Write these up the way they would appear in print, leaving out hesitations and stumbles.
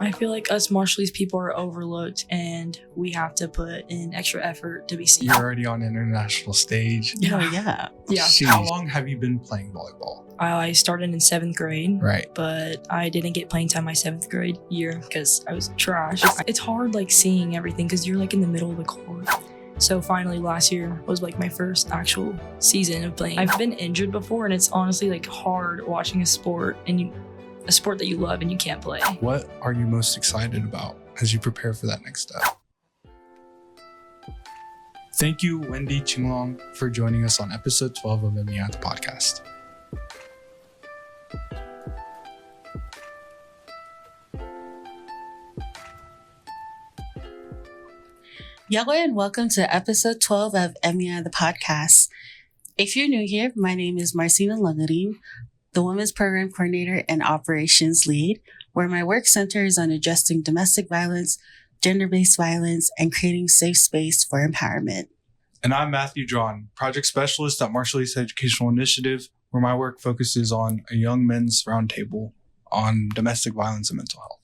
I feel like us Marshallese people are overlooked and we have to put in extra effort to be seen. You're already on international stage. Yeah. Oh, yeah. Yeah. Jeez. How long have you been playing volleyball? I started in 7th grade. Right. But I didn't get playing time my 7th grade year because I was trash. It's hard like seeing everything because you're like in the middle of the court. So finally last year was like my first actual season of playing. I've been injured before and it's honestly like hard watching a sport that you love and you can't play. What are you most excited about as you prepare for that next step? Thank you, Wendy Chinglong, for joining us on episode 12 of MEI the podcast. Iakwe, and welcome to episode 12 of MEI the podcast. If you're new here, my name is Marcina Lungarin, the Women's Program Coordinator and Operations Lead, where my work centers on addressing domestic violence, gender-based violence, and creating safe space for empowerment. And I'm Matthew John, Project Specialist at Marshallese Educational Initiative, where my work focuses on a young men's roundtable on domestic violence and mental health.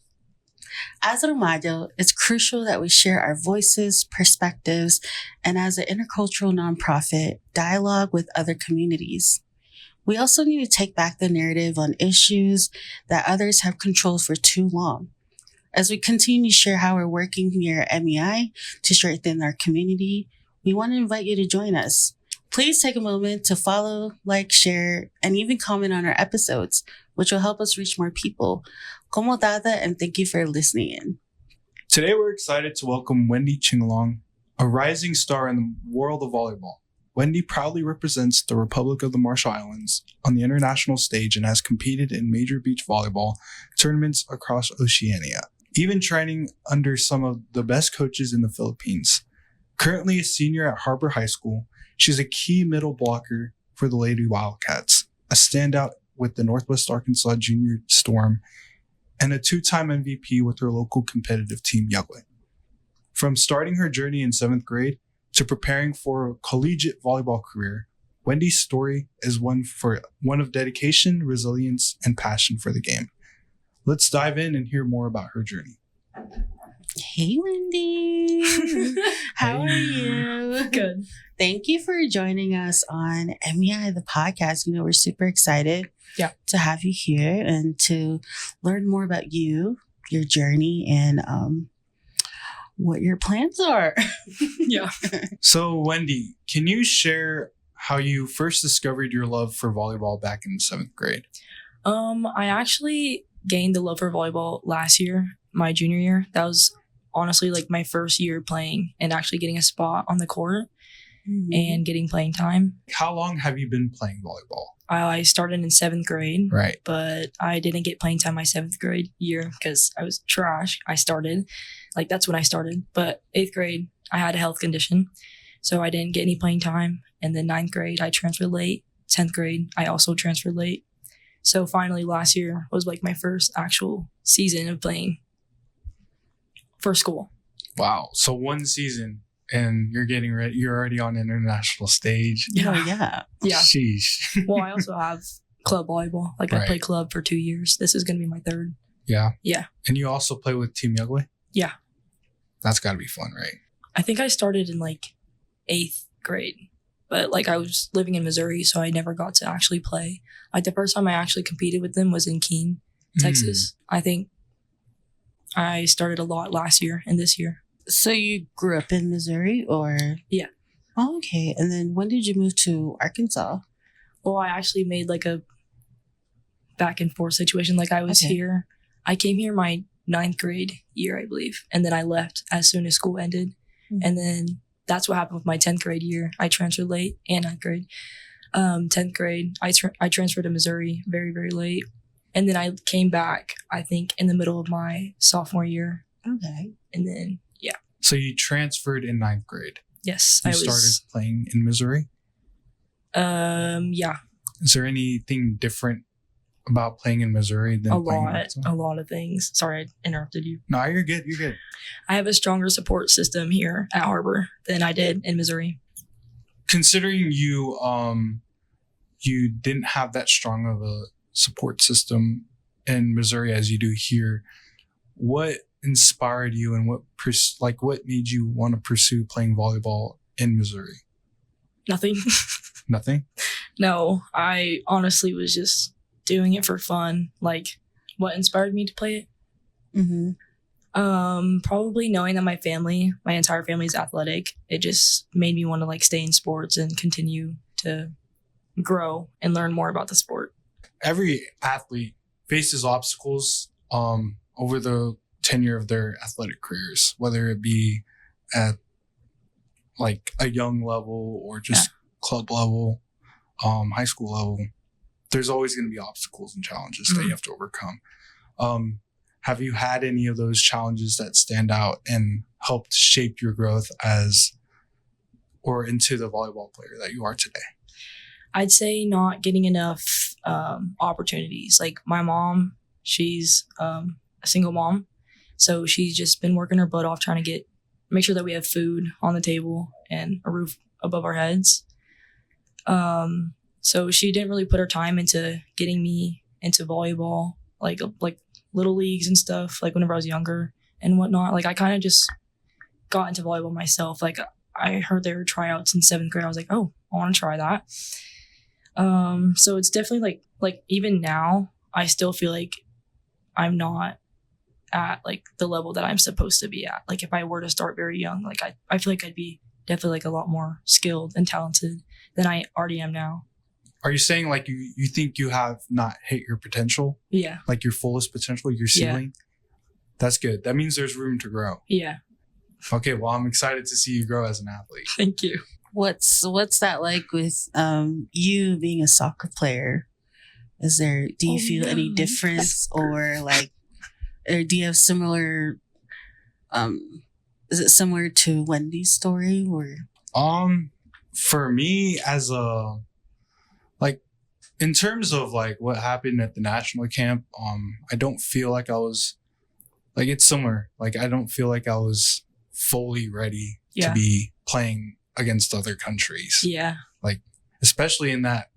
As a Ramayo, it's crucial that we share our voices, perspectives, and as an intercultural nonprofit, dialogue with other communities. We also need to take back the narrative on issues that others have controlled for too long. As we continue to share how we're working here at MEI to strengthen our community, we want to invite you to join us. Please take a moment to follow, like, share, and even comment on our episodes, which will help us reach more people. Como dada, and thank you for listening in. Today, we're excited to welcome Wendy Chinglong, a rising star in the world of volleyball. Wendy proudly represents the Republic of the Marshall Islands on the international stage and has competed in major beach volleyball tournaments across Oceania, even training under some of the best coaches in the Philippines. Currently a senior at Harber High School, she's a key middle blocker for the Lady Wildcats, a standout with the Northwest Arkansas Junior Storm, and a two-time MVP with her local competitive team, Iakwe. From starting her journey in 7th grade to preparing for a collegiate volleyball career, Wendy's story is one of dedication, resilience, and passion for the game. Let's dive in and hear more about her journey. Hey, Wendy. How are you? Good. Thank you for joining us on MEI, the podcast. We're super excited to have you here and to learn more about you, your journey, and what your plans are. Yeah. So, Wendy, can you share how you first discovered your love for volleyball back in 7th grade? I actually gained the love for volleyball last year, my junior year. That was honestly like my first year playing and actually getting a spot on the court and getting playing time. How long have you been playing volleyball? I started in 7th grade, Right. but I didn't get playing time my 7th grade year because I was trash. That's when I started. But 8th grade, I had a health condition, so I didn't get any playing time. And then 9th grade, I transferred late. 10th grade, I also transferred late. So finally last year was like my first actual season of playing for school. Wow. So one season and you're getting ready. You're already on international stage. Oh, yeah. Yeah. Sheesh. Well, I also have club volleyball. I played club for 2 years. This is going to be my 3rd. Yeah. Yeah. And you also play with Team Iakwe? Yeah. That's got to be fun, right? I think I started in 8th grade, but I was living in Missouri, so I never got to actually play. The first time I actually competed with them was in Keene, Texas. I think I started a lot last year and this year. So you grew up in Missouri, or? Yeah. Oh, okay. And then when did you move to Arkansas? Well, I actually made a back and forth situation. I was here. I came here my 9th grade year, I believe. And then I left as soon as school ended. Mm-hmm. And then that's what happened with my 10th grade year. I transferred late and 9th grade. 10th grade, I transferred to Missouri very, very late. And then I came back, I think, in the middle of my sophomore year. Okay. And then, yeah. So you transferred in 9th grade? Yes. You started playing in Missouri? Yeah. Is there anything different about playing in Missouri than playing in Arkansas? A lot of things. Sorry, I interrupted you. No, you're good. You're good. I have a stronger support system here at Harber than I did in Missouri. Considering you didn't have that strong of a support system in Missouri as you do here, what inspired you and what made you want to pursue playing volleyball in Missouri? Nothing. Nothing? No, I honestly was just doing it for fun. Like, what inspired me to play it? Mm-hmm. Probably knowing that my entire family is athletic. It just made me want to like stay in sports and continue to grow and learn more about the sport. Every athlete faces obstacles over the tenure of their athletic careers, whether it be at like a young level or just club level, high school level. There's always going to be obstacles and challenges that you have to overcome. Have you had any of those challenges that stand out and helped shape your growth into the volleyball player that you are today? I'd say not getting enough opportunities. Like my mom, she's a single mom, so she's just been working her butt off trying to make sure that we have food on the table and a roof above our heads. So she didn't really put her time into getting me into volleyball, like little leagues and stuff, like whenever I was younger and whatnot. Like I kind of just got into volleyball myself. Like I heard there were tryouts in 7th grade. I was like, oh, I want to try that. So it's definitely like even now, I still feel like I'm not at like the level that I'm supposed to be at. Like if I were to start very young, like I feel like I'd be definitely like a lot more skilled and talented than I already am now. Are you saying like you think you have not hit your potential? Yeah. Like your fullest potential, your ceiling? Yeah. That's good. That means there's room to grow. Yeah. Okay, well, I'm excited to see you grow as an athlete. Thank you. What's that like with you being a soccer player? Do you feel any difference or do you have similar, is it similar to Wendy's story or? For me in terms of like what happened at the national camp, I don't feel like I was like, it's similar. Like, I don't feel like I was fully ready to be playing against other countries. Yeah. Like, especially in that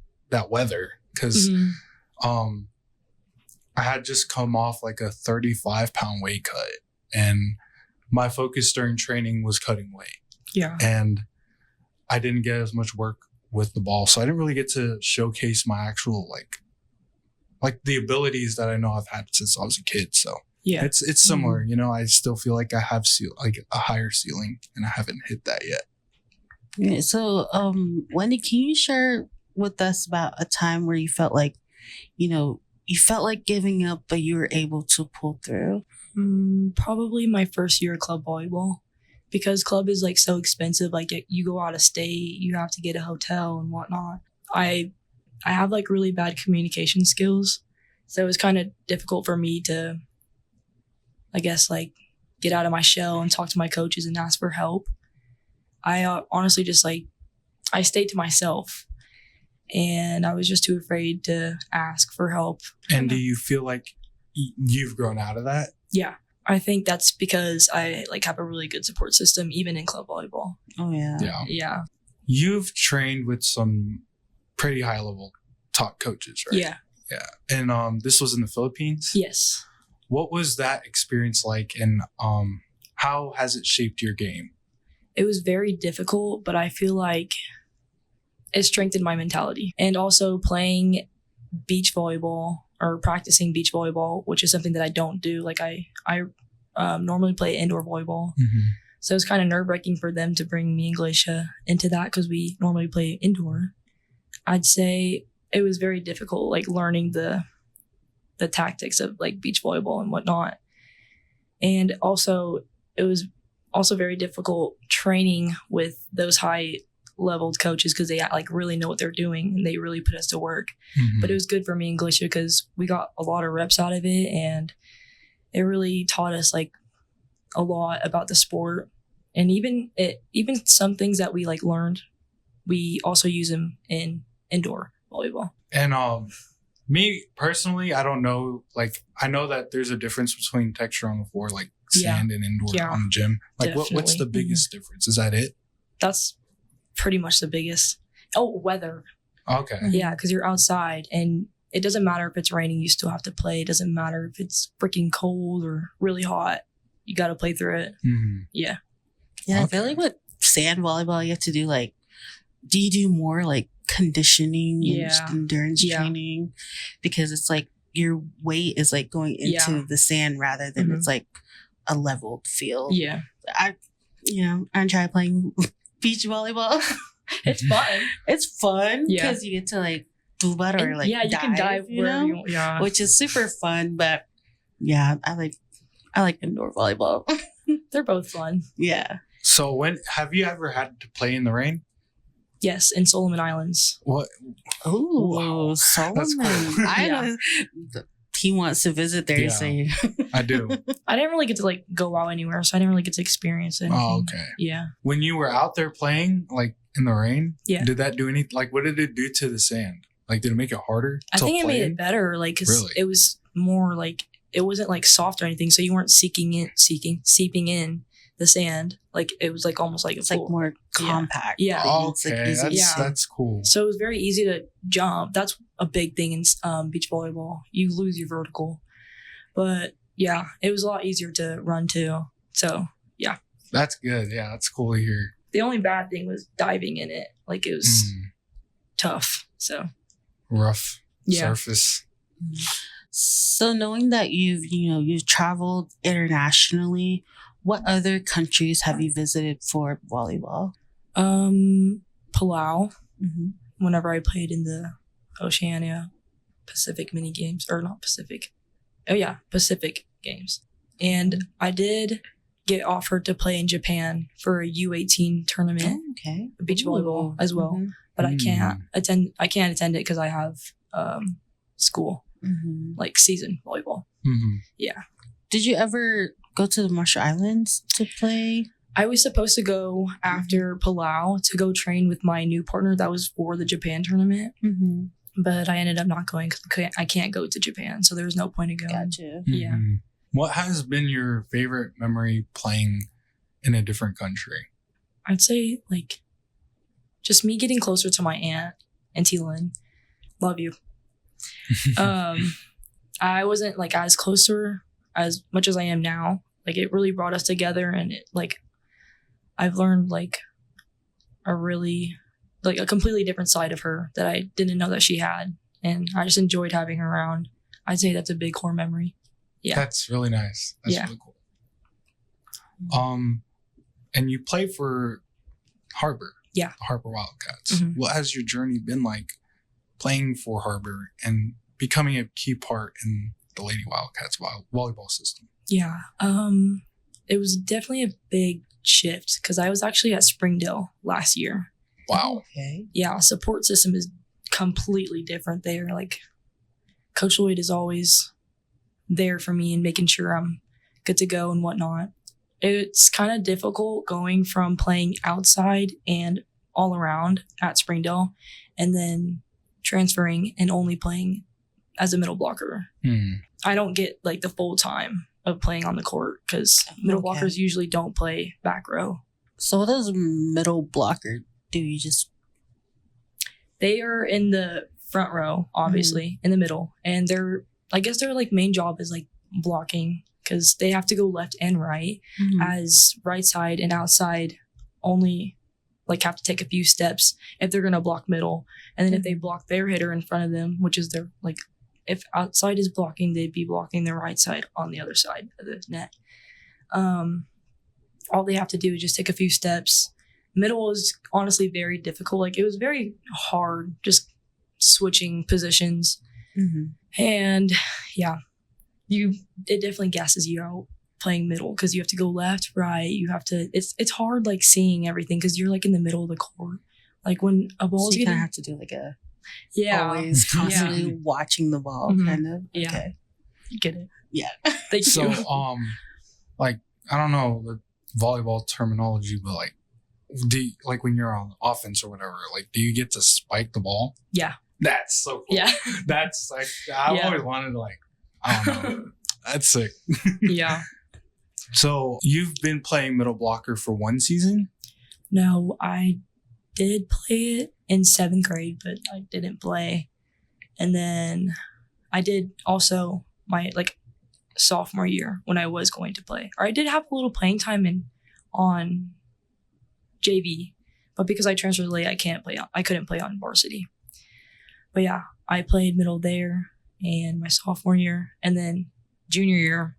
weather. Cause, I had just come off like a 35-pound weight cut and my focus during training was cutting weight. Yeah. And I didn't get as much work with the ball. So I didn't really get to showcase my actual, like the abilities that I know I've had since I was a kid. So yeah, it's similar. You know, I still feel like I have a higher ceiling and I haven't hit that yet. Yeah. So, Wendy, can you share with us about a time where you felt like, you felt like giving up, but you were able to pull through? Probably my first year of club volleyball, because club is like so expensive. Like you go out of state, you have to get a hotel and whatnot. I have like really bad communication skills, so it was kind of difficult for me to, I guess, like get out of my shell and talk to my coaches and ask for help. I honestly just I stayed to myself. And I was just too afraid to ask for help. And do you feel like you've grown out of that? Yeah. I think that's because I have a really good support system, even in club volleyball. Oh, yeah. Yeah. You've trained with some pretty high level top coaches, right? Yeah. Yeah. And this was in the Philippines? Yes. What was that experience like, and how has it shaped your game? It was very difficult, but I feel like it strengthened my mentality. And also playing beach volleyball or practicing beach volleyball, which is something that I don't do. Like I normally play indoor volleyball. Mm-hmm. So it's kind of nerve-wracking for them to bring me and Glacia into that because we normally play indoor. I'd say it was very difficult, like learning the tactics of like beach volleyball and whatnot. And also it was also very difficult training with those high leveled coaches because they like really know what they're doing and they really put us to work. Mm-hmm. But it was good for me and Glacia because we got a lot of reps out of it, and it really taught us like a lot about the sport. And even some things that we like learned, we also use them in indoor volleyball. And me personally, I don't know. Like, I know that there's a difference between texture on the floor, like sand and indoor on the gym. Like, what's the biggest difference? Is that it? That's pretty much the biggest. Oh, weather. Okay. Yeah, because you're outside and it doesn't matter if it's raining, you still have to play. It doesn't matter if it's freaking cold or really hot. You got to play through it. Mm-hmm. Yeah. Yeah, I feel like with sand volleyball, you have to do like, do you do more like conditioning and just endurance training? Because it's like your weight is like going into the sand rather than it's like a leveled field. Yeah. I try playing beach volleyball. It's fun. It's fun because you get to like do that or like you can dive wherever you want. Yeah. Which is super fun. But yeah, I like indoor volleyball. They're both fun. Yeah. So have you ever had to play in the rain? Yes, in Solomon Islands. What? Oh, wow. Solomon. That's cool. I know. He wants to visit there. So I do. I didn't really get to like go out anywhere, so I didn't really get to experience it. Oh, okay. Yeah. When you were out there playing, like in the rain, did that do anything? Like, what did it do to the sand? Like, did it make it harder? I think it made it better. Like, cause it was more like it wasn't like soft or anything, so you weren't seeping in the sand. Like it was like almost like it's like more compact. Yeah. Oh, okay. That's cool. So it was very easy to jump. That's a big thing in beach volleyball. You lose your vertical, but yeah, it was a lot easier to run too. So yeah, that's good. Yeah, that's cool to hear. The only bad thing was diving in it. Like it was tough. So rough surface. So knowing that you've traveled internationally, what other countries have you visited for volleyball? Palau. Mm-hmm. Whenever I played in the Oceania Pacific mini games, or not Pacific. Oh yeah, Pacific games. And I did get offered to play in Japan for a U18 tournament. Oh, okay. Beach volleyball as well. Mm-hmm. But I can't attend it because I have school, like season volleyball. Mm-hmm. Yeah. Did you ever go to the Marshall Islands to play? I was supposed to go after Palau to go train with my new partner that was for the Japan tournament. Mm-hmm. But I ended up not going because I can't go to Japan. So there was no point in going. Gotcha. Mm-hmm. Yeah. What has been your favorite memory playing in a different country? I'd say like just me getting closer to my aunt and T-Lynn. Love you. I wasn't like as closer as much as I am now. Like it really brought us together, and it like I've learned like a completely different side of her that I didn't know that she had, and I just enjoyed having her around. I'd say that's a big core memory. Yeah, that's really nice. That's really cool. And you play for Har-Ber. Yeah, the Har-Ber Wildcats. Mm-hmm. What has your journey been like playing for Har-Ber and becoming a key part in the Lady Wildcats volleyball system? Yeah, it was definitely a big shift because I was actually at Springdale last year. Wow. Okay. Yeah, support system is completely different there. Like Coach Lloyd is always there for me and making sure I'm good to go and whatnot. It's kind of difficult going from playing outside and all around at Springdale and then transferring and only playing as a middle blocker. I don't get like the full time of playing on the court because middle blockers usually don't play back row. So what does middle blocker do? They are in the front row, obviously, in the middle, and their like main job is like blocking because they have to go left and right, as right side and outside only like have to take a few steps if they're gonna block middle, and then if they block their hitter in front of them, which is their like if outside is blocking, they'd be blocking the right side on the other side of the net. All they have to do is just take a few steps. Middle is honestly very difficult. Like it was very hard just switching positions. And yeah, it definitely gasses you out playing middle because you have to go left, right. You have to, it's hard like seeing everything because you're like in the middle of the court. Like when a ball's so you kind of have to do like a, always constantly watching the ball kind of. Yeah. Okay. You get it. Yeah. Thank so, you. like, I don't know the volleyball terminology, but like, like when you're on offense or whatever, like, do you get to spike the ball? Yeah. That's so cool. Yeah. That's like, I've always wanted to like, I don't know. That's sick. Yeah. So you've been playing middle blocker for one season? No, I did play it in 7th grade, but I didn't play And then I did also my sophomore year when I was going to play. Or I did have a little playing time on JV, but because I transferred late, I couldn't play on varsity. But yeah, I played middle there and my sophomore year. And then junior year,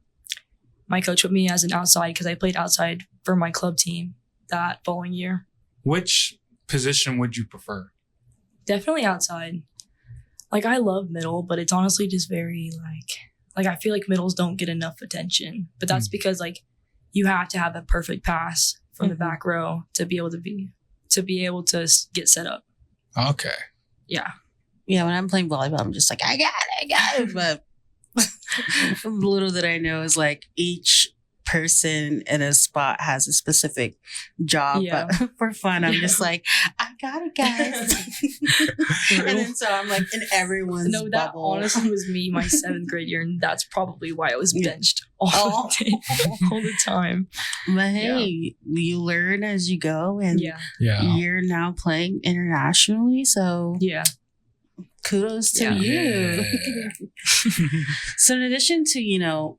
my coach put me as an outside because I played outside for my club team that following year. Which position would you prefer? Definitely outside. Like, I love middle, but it's honestly just very I feel like middles don't get enough attention. But that's because you have to have a perfect pass from the back row to be able to get set up. Okay. Yeah. Yeah, when I'm playing volleyball, I'm just like, I got it. But little that I know is each person in a spot has a specific job. Yeah. But for fun, I'm just like, I got it, guys. And then so I'm in everyone's No, that bubble. honestly was me my 7th grade year, and that's probably why I was benched all the time. But hey, you learn as you go, and Yeah. you're now playing internationally, so Yeah. kudos to you. So in addition to,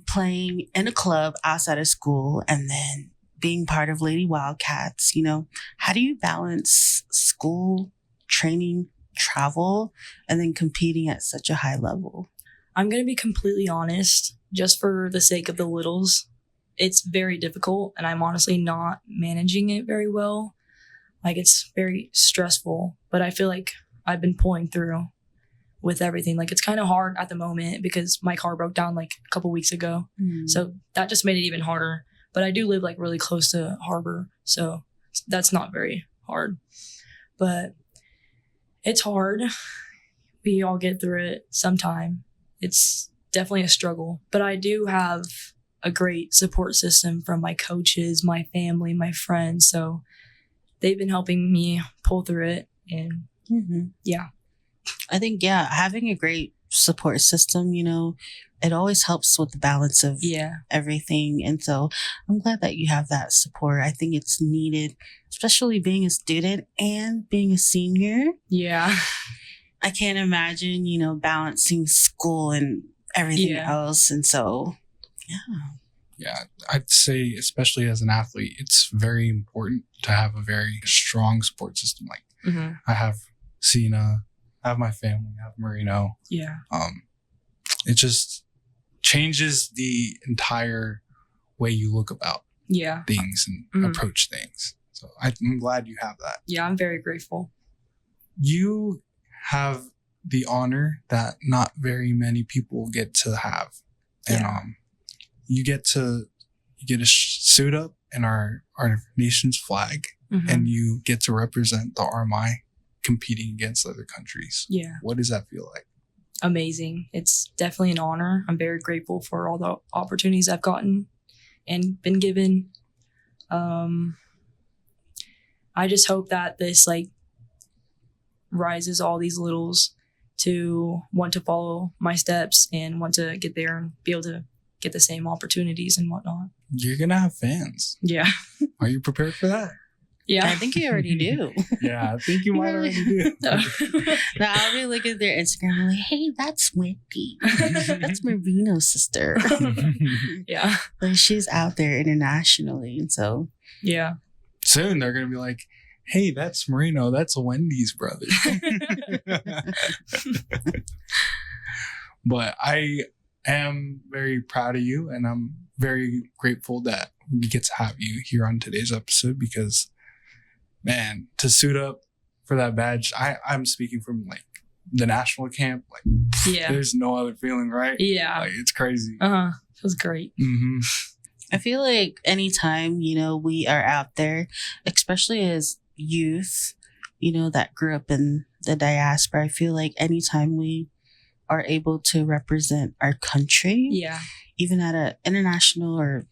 playing in a club outside of school and then being part of Lady Wildcats, how do you balance school, training, travel, and then competing at such a high level? I'm going to be completely honest, just for the sake of the littles. It's very difficult, and I'm honestly not managing it very well. It's very stressful, but I feel like I've been pulling through with everything. It's kind of hard at the moment because my car broke down a couple weeks ago. So that just made it even harder. But I do live really close to Harber, so that's not very hard. But it's hard. We all get through it sometime. It's definitely a struggle. But I do have a great support system from my coaches, my family, my friends. So they've been helping me pull through it. And yeah. I think, having a great support system, it always helps with the balance of everything. And so I'm glad that you have that support. I think it's needed, especially being a student and being a senior. Yeah. I can't imagine, balancing school and everything else. And so, Yeah, I'd say, especially as an athlete, it's very important to have a very strong support system. I have Sina, I have my family, I have Marino. Yeah. It just changes the entire way you look about things and approach things. So I'm glad you have that. Yeah, I'm very grateful. You have the honor that not very many people get to have. And you get to suit up in our nation's flag, and you get to represent the RMI competing against other countries. Yeah. What does that feel like? Amazing. It's definitely an honor. I'm very grateful for all the opportunities I've gotten and been given. I just hope that this rises all these littles to want to follow my steps and want to get there and be able to get the same opportunities and whatnot. You're gonna have fans. Yeah. Are you prepared for that? Yeah. I think you already do. Yeah, I think you might already do. Now I'll be looking at their Instagram and hey, that's Wendy. That's Marino's sister. Yeah. She's out there internationally. And so yeah. Soon they're gonna be like, hey, that's Marino. That's Wendy's brother. But I am very proud of you, and I'm very grateful that we get to have you here on today's episode because, man, to suit up for that badge, I'm speaking from the national camp. There's no other feeling, right? Yeah. It's crazy. It was great. I feel like anytime, we are out there, especially as youth, that grew up in the diaspora, I feel like anytime we are able to represent our country, even at an international or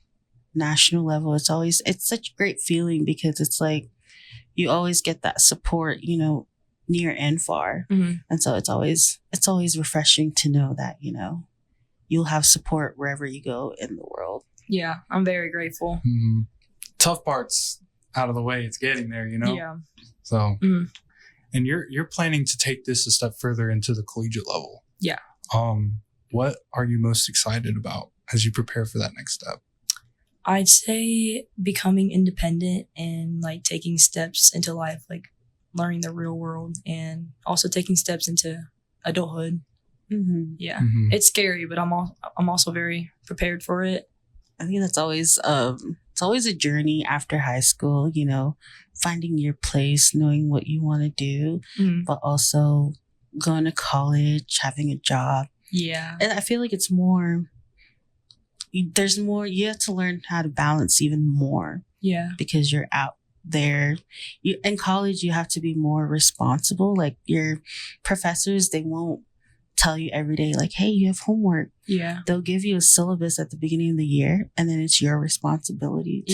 national level, it's such a great feeling because it's you always get that support, near and far. And so it's always refreshing to know that, you'll have support wherever you go in the world. Yeah, I'm very grateful. Tough parts out of the way. It's getting there, Yeah. So And you're planning to take this a step further into the collegiate level. Yeah. What are you most excited about as you prepare for that next step? I'd say becoming independent and like taking steps into life, like learning the real world and also taking steps into adulthood. Mm-hmm. Yeah. It's scary, but I'm also very prepared for it. I think that's always it's always a journey after high school, you know, finding your place, knowing what you want to do, but also going to college, having a job. Yeah. And I feel like it's more, there's more, you have to learn how to balance even more. Yeah. Because you're out there. In college, you have to be more responsible. Like your professors, they won't tell you every day, like, hey, you have homework. Yeah. They'll give you a syllabus at the beginning of the year, and then it's your responsibility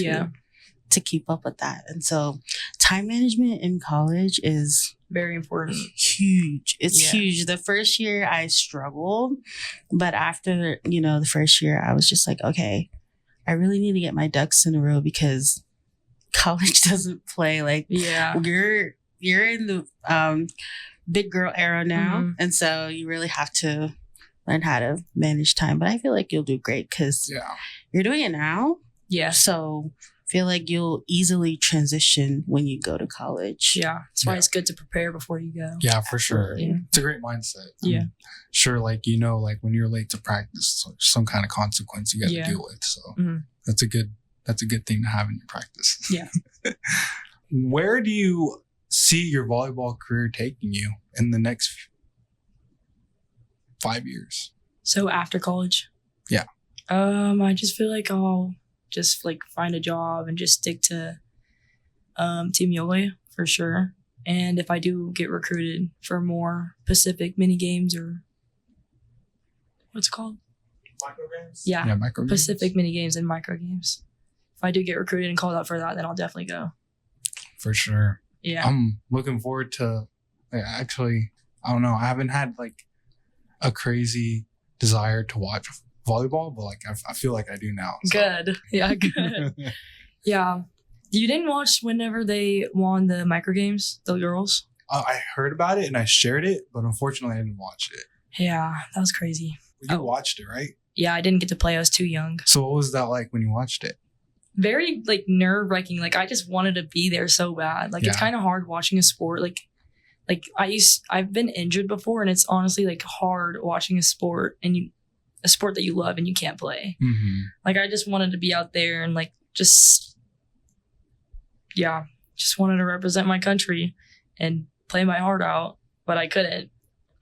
to keep up with that. And so time management in college is very important. Huge. It's huge. The first year I struggled, but after, you know, the first year I was just like, okay, I really need to get my ducks in a row because college doesn't play. Like, you're in the big girl era now. And so you really have to learn how to manage time. But I feel like you'll do great because you're doing it now. Yeah. So I feel like you'll easily transition when you go to college. Yeah. That's why it's good to prepare before you go. Yeah, for sure. Yeah. It's a great mindset. Yeah. Sure, like, you know, like when you're late to practice, so some kind of consequence you got to deal with. So that's a good thing to have in your practice. Yeah. Where do you see your volleyball career taking you in the next 5 years? So after college? Yeah. I just feel like I'll just like find a job and just stick to Team Yole for sure. And if I do get recruited for more Pacific mini games or what's it called? Microgames? Yeah, microgames. Pacific mini games and micro games. If I do get recruited and called out for that, then I'll definitely go. For sure. Yeah. I'm looking forward to, actually, I don't know. I haven't had like a crazy desire to watch volleyball, but like I feel like I do now. So. Good. Yeah, good. Yeah. You didn't watch whenever they won the micro games, the girls? I heard about it and I shared it, but unfortunately I didn't watch it. Yeah, that was crazy. You watched it, right? Yeah, I didn't get to play. I was too young. So what was that like when you watched it? Very like nerve-wracking. Like I just wanted to be there so bad. Like it's kind of hard watching a sport. Like I've been injured before, and it's honestly like hard watching a sport a sport that you love and you can't play. Like I just wanted to be out there and like just wanted to represent my country and play my heart out, but I couldn't.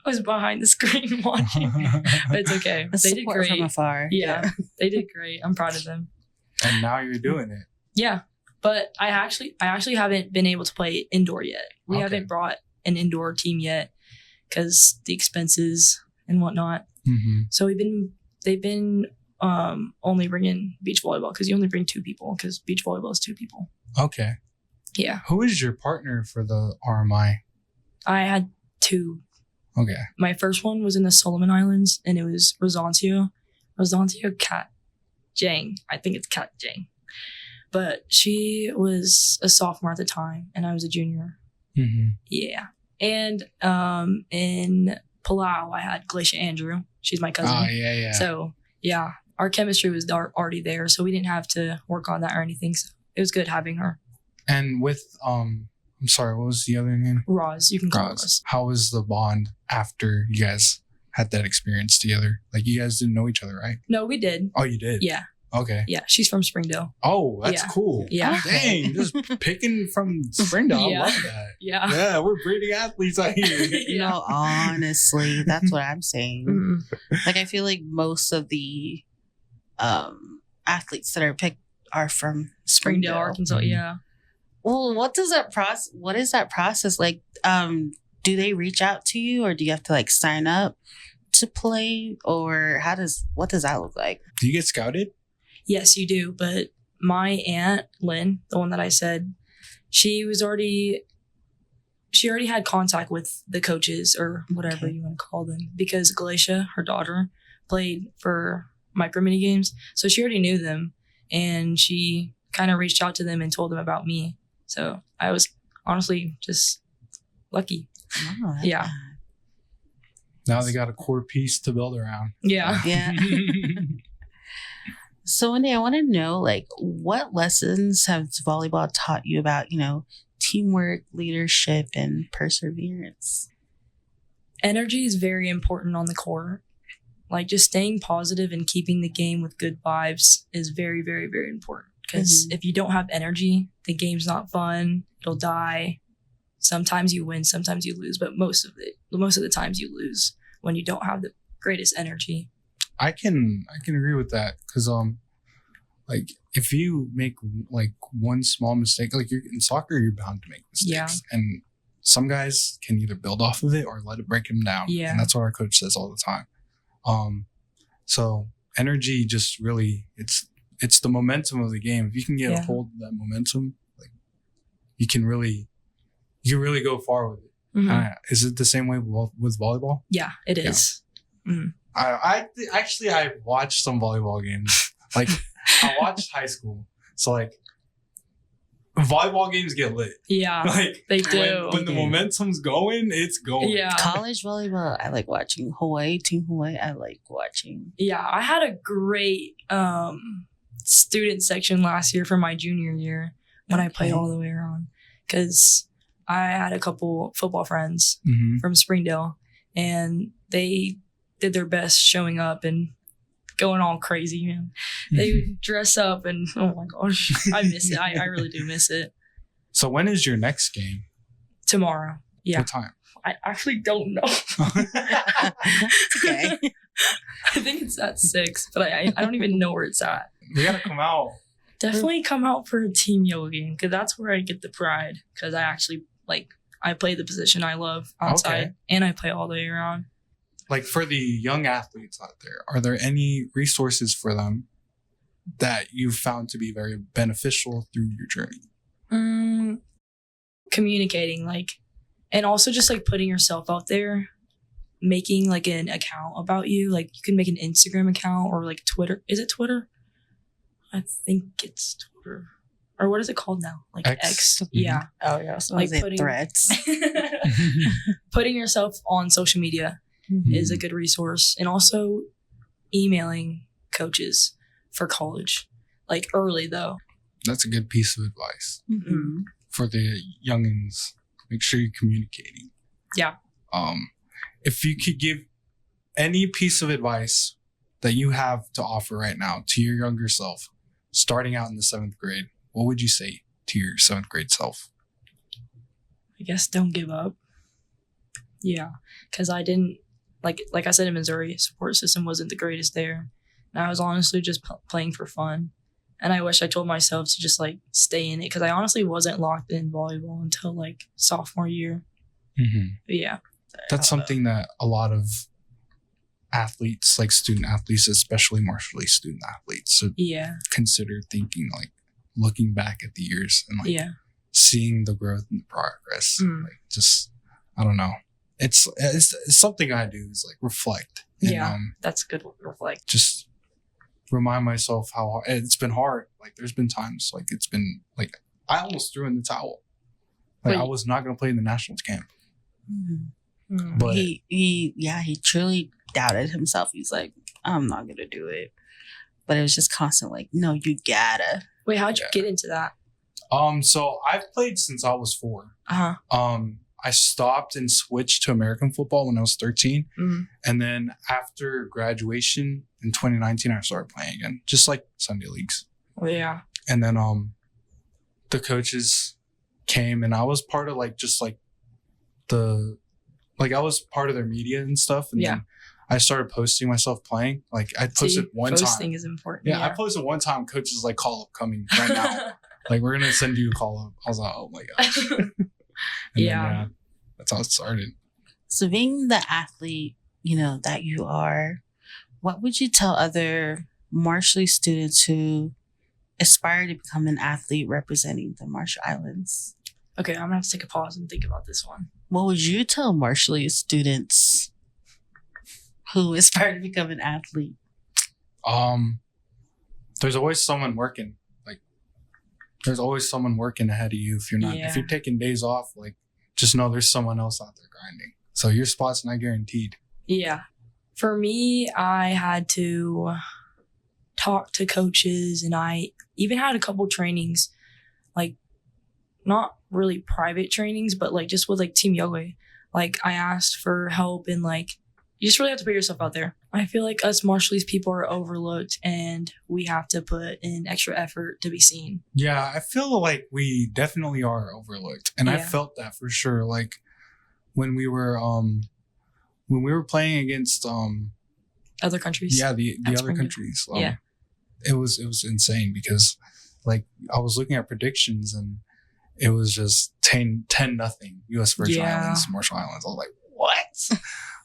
I was behind the screen watching, but it's okay. They did great from afar. Yeah, they did great. I'm proud of them. And now you're doing it. Yeah, but I actually haven't been able to play indoor yet. We haven't brought an indoor team yet because the expenses and whatnot. So they've been only bringing beach volleyball because you only bring 2 people because beach volleyball is 2 people. Okay. Yeah. Who is your partner for the RMI? I had 2. Okay. My first one was in the Solomon Islands, and it was Rosancio Cat Jang. I think it's Cat Jang. But she was a sophomore at the time, and I was a junior. Yeah. And in Palau, I had Glacia Andrew. She's my cousin. Oh, yeah. So, yeah, our chemistry was already there, so we didn't have to work on that or anything. So it was good having her. And with, I'm sorry, what was the other name? Roz. You can call her Roz. How was the bond after you guys had that experience together? Like, you guys didn't know each other, right? No, we did. Oh, you did? Yeah. Okay. Yeah, she's from Springdale. Oh, that's cool. Yeah. Dang, just picking from Springdale. Yeah. I love that. Yeah. Yeah, we're breeding athletes out here. You know, honestly, that's what I'm saying. Like, I feel like most of the athletes that are picked are from Springdale, Arkansas. Yeah. Well, what is that process like? Do they reach out to you, or do you have to like sign up to play, or what does that look like? Do you get scouted? Yes, you do. But my aunt, Lynn, the one that I said, she already had contact with the coaches or whatever you want to call them, because Glacia, her daughter, played for micro mini games. So she already knew them, and she kind of reached out to them and told them about me. So I was honestly just lucky. Oh, that's Yeah. nice. Now they got a core piece to build around. Yeah. Yeah. So, Wendy, I want to know, like, what lessons has volleyball taught you about, teamwork, leadership, and perseverance? Energy is very important on the court. Like, just staying positive and keeping the game with good vibes is very, very, very important. Because if you don't have energy, the game's not fun. It'll die. Sometimes you win, sometimes you lose, but most of the times you lose when you don't have the greatest energy. I can agree with that because like if you make like one small mistake, like you're in soccer, you're bound to make mistakes, and some guys can either build off of it or let it break them down. Yeah, and that's what our coach says all the time. So energy just really it's the momentum of the game. If you can get a hold of that momentum, like you can really go far with it. Mm-hmm. Is it the same way with volleyball? Yeah, it is. Mm-hmm. I watched some volleyball games. Like I watched high school, so like volleyball games get lit. Yeah, like they do. When the momentum's going, it's going. Yeah. College volleyball, I like watching. Team Hawaii, I like watching. Yeah, I had a great student section last year for my junior year when I played all the way around because I had a couple football friends from Springdale, and they did their best showing up and going all crazy. Man. They would dress up, and oh my gosh, I miss it. I really do miss it. So when is your next game? Tomorrow. Yeah. What time? I actually don't know. Okay. I think it's at 6, but I don't even know where it's at. We gotta come out. Definitely come out for a team yoga game because that's where I get the pride. Because I actually I play the position I love outside, and I play all the way around. Like for the young athletes out there, are there any resources for them that you've found to be very beneficial through your journey? Communicating, and also just putting yourself out there, making an account about you. Like you can make an Instagram account or Twitter. Is it Twitter? I think it's Twitter. Or what is it called now? X. Mm-hmm. Yeah. Oh yeah. So putting threads. Putting yourself on social media is a good resource, and also emailing coaches for college, early though. That's a good piece of advice for the youngins. Make sure you're communicating. Yeah. If you could give any piece of advice that you have to offer right now to your younger self, starting out in the 7th grade, what would you say to your 7th grade self? I guess don't give up. Yeah, because I didn't, like I said in Missouri, support system wasn't the greatest there. And I was honestly just playing for fun. And I wish I told myself to just stay in it because I honestly wasn't locked in volleyball until sophomore year. But yeah. That's something that a lot of athletes, student athletes, especially Marshallese student athletes, consider thinking, looking back at the years and seeing the growth and the progress. I don't know. It's something I do is reflect. And, that's good. Reflect. Just remind myself how hard it's been hard. There's been times it's been I almost threw in the towel. I was not going to play in the nationals camp. But he truly doubted himself. He's like, I'm not going to do it. But it was just constant no, you gotta. Wait, how'd you get into that? So I've played since I was 4. I stopped and switched to American football when I was 13. And then after graduation in 2019, I started playing again, just Sunday leagues. Oh, yeah. And then the coaches came and I was part of I was part of their media and stuff. And then I started posting myself playing. I posted one time. Posting is important. Yeah, I posted one time. Coaches call up coming right now. We're going to send you a call up. I was like, oh my gosh. Then, that's how it started. So being the athlete, that you are, what would you tell other Marshallese students who aspire to become an athlete representing the Marshall Islands? Okay, I'm going to have to take a pause and think about this one. What would you tell Marshallese students who aspire to become an athlete? There's always someone working. There's always someone working ahead of you. If you're not, if you're taking days off, just know there's someone else out there grinding. So your spot's not guaranteed. Yeah. For me, I had to talk to coaches, and I even had a couple trainings, like not really private trainings, but like just with like Team Iakwe. Like I asked for help, and like you just really have to put yourself out there. I feel like us Marshallese people are overlooked, and we have to put in extra effort to be seen. Yeah, I feel like we definitely are overlooked, and I felt that for sure. Like when we were playing against other countries. Yeah, the other countries. It was insane because like I was looking at predictions and it was just 10-0 U.S. Virgin Islands, Marshall Islands. I was like, what?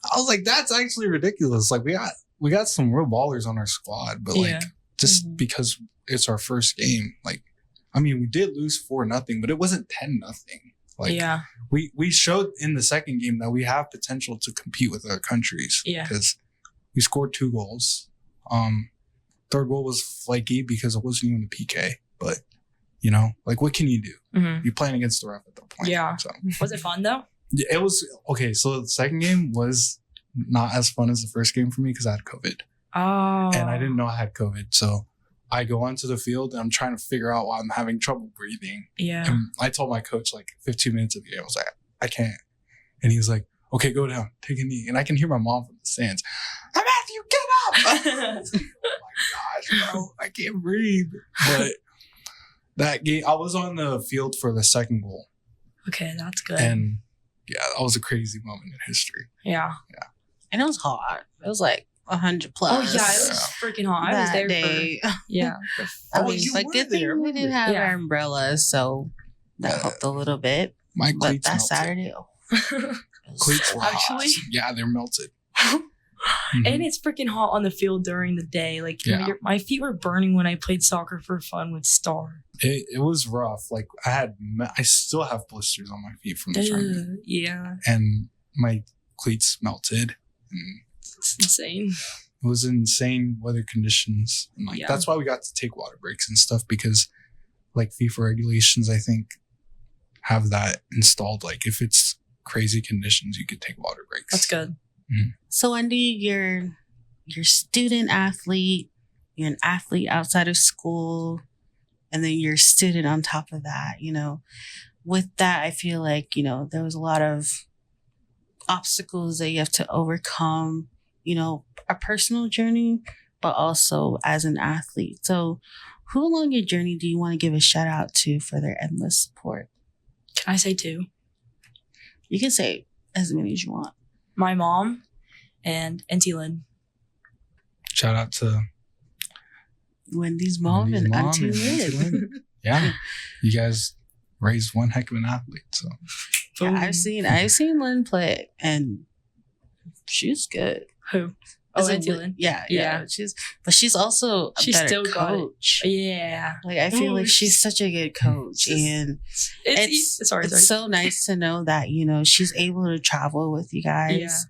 I was like, that's actually ridiculous. Like we got some real ballers on our squad, but like just because it's our first game, like I mean, we did lose 4-0, but it wasn't 10-0. Like we showed in the second game that we have potential to compete with other countries. Yeah, because we scored 2 goals. Third goal was flaky because it wasn't even a PK, but. You know, like what can you do? Mm-hmm. You're playing against the ref at that point. Yeah. So. Was it fun though? Yeah, it was okay. So the second game was not as fun as the first game for me because I had COVID. Oh. And I didn't know I had COVID. So I go onto the field and I'm trying to figure out why I'm having trouble breathing. Yeah. And I told my coach like 15 minutes of the game, I was like, I can't. And he was like, okay, go down, take a knee. And I can hear my mom from the stands. Matthew, get up! Oh my gosh, bro, I can't breathe. But that game, I was on the field for the second goal. Okay, that's good. And yeah, that was a crazy moment in history. Yeah. Yeah. And it was hot. It was like 100 plus. Oh, yeah, it was freaking hot. I was there day. Yeah. I mean, like, good thing we didn't have our umbrellas, so that helped a little bit. My cleats that melted. Saturday, cleats were actually hot. Yeah, they're melted. And it's freaking hot on the field during the day. Like, you know, my feet were burning when I played soccer for fun with Star. It was rough. Like, I still have blisters on my feet from the tournament. Yeah. And my cleats melted. It's insane. It was insane weather conditions. And like, that's why we got to take water breaks and stuff, because like FIFA regulations, I think, have that installed. Like, if it's crazy conditions, you could take water breaks. That's good. Mm-hmm. So Wendy, you're student athlete, you're an athlete outside of school, and then you're a student on top of that. You know, with that, I feel like, you know, there was a lot of obstacles that you have to overcome, you know, a personal journey, but also as an athlete. So who along your journey do you want to give a shout out to for their endless support? Can I say 2? You can say as many as you want. My mom and Auntie Lynn. Shout out to Wendy's mom and Auntie Lynn. Yeah, you guys raised one heck of an athlete. So yeah, I've seen Lynn play, and she's good. Who? Oh, Auntie Lynn. Yeah. She's also a better still coach. Yeah. Like, I feel like she's such a good coach, and it's so nice to know that, you know, she's able to travel with you guys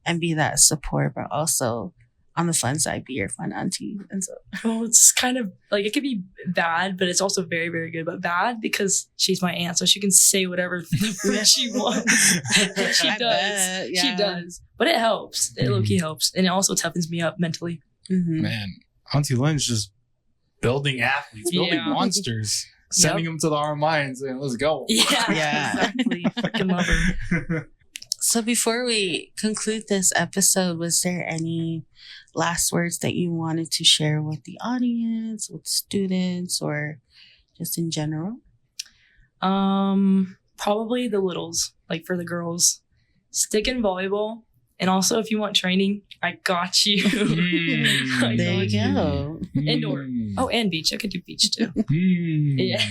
and be that support, but also on the fun side, be your fun auntie. And so, well, it's kind of like, it could be bad, but it's also very, very good. But bad because she's my aunt, so she can say whatever she wants. She does. She does. But it helps. It low-key helps. And it also toughens me up mentally. Mm-hmm. Man, Auntie Lynn's just building athletes, building monsters, sending them to the RMI and let's go. Yeah. Exactly. Freaking love her. So before we conclude this episode, was there any last words that you wanted to share with the audience, with students, or just in general? Probably the littles, like for the girls. Stick in volleyball. And also, if you want training, I got you. There you go. Indoor. Oh, and beach. I could do beach too. Yeah.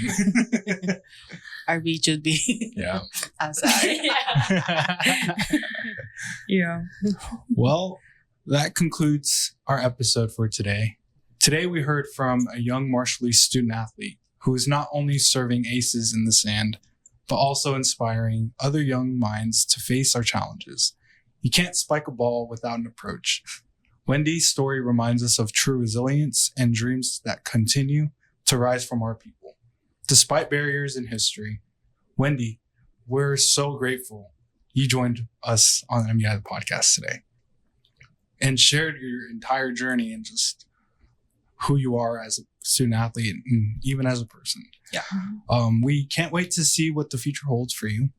Our beach would be outside. Yeah. Well, that concludes our episode for today. Today, we heard from a young Marshallese student athlete who is not only serving aces in the sand, but also inspiring other young minds to face our challenges. You can't spike a ball without an approach. Wendy's story reminds us of true resilience and dreams that continue to rise from our people. Despite barriers in history, Wendy, we're so grateful you joined us on MEI the podcast today and shared your entire journey and just who you are as a student athlete and even as a person. Yeah. We can't wait to see what the future holds for you.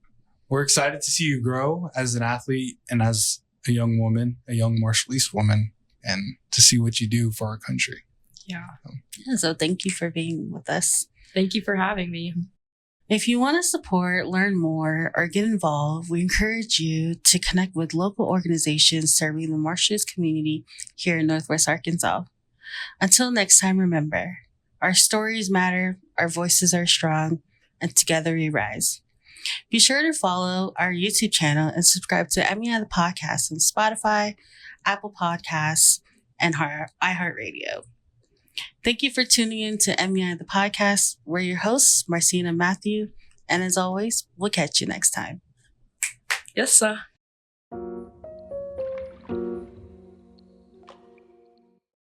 We're excited to see you grow as an athlete and as a young woman, a young Marshallese woman, and to see what you do for our country. Yeah. So thank you for being with us. Thank you for having me. If you want to support, learn more, or get involved, we encourage you to connect with local organizations serving the Marshallese community here in Northwest Arkansas. Until next time, remember, our stories matter, our voices are strong, and together we rise. Be sure to follow our YouTube channel and subscribe to MEI the podcast on Spotify, Apple Podcasts, and iHeartRadio. Thank you for tuning in to MEI the podcast. We're your hosts, Marcina Matthew, and as always, we'll catch you next time. Yes, sir.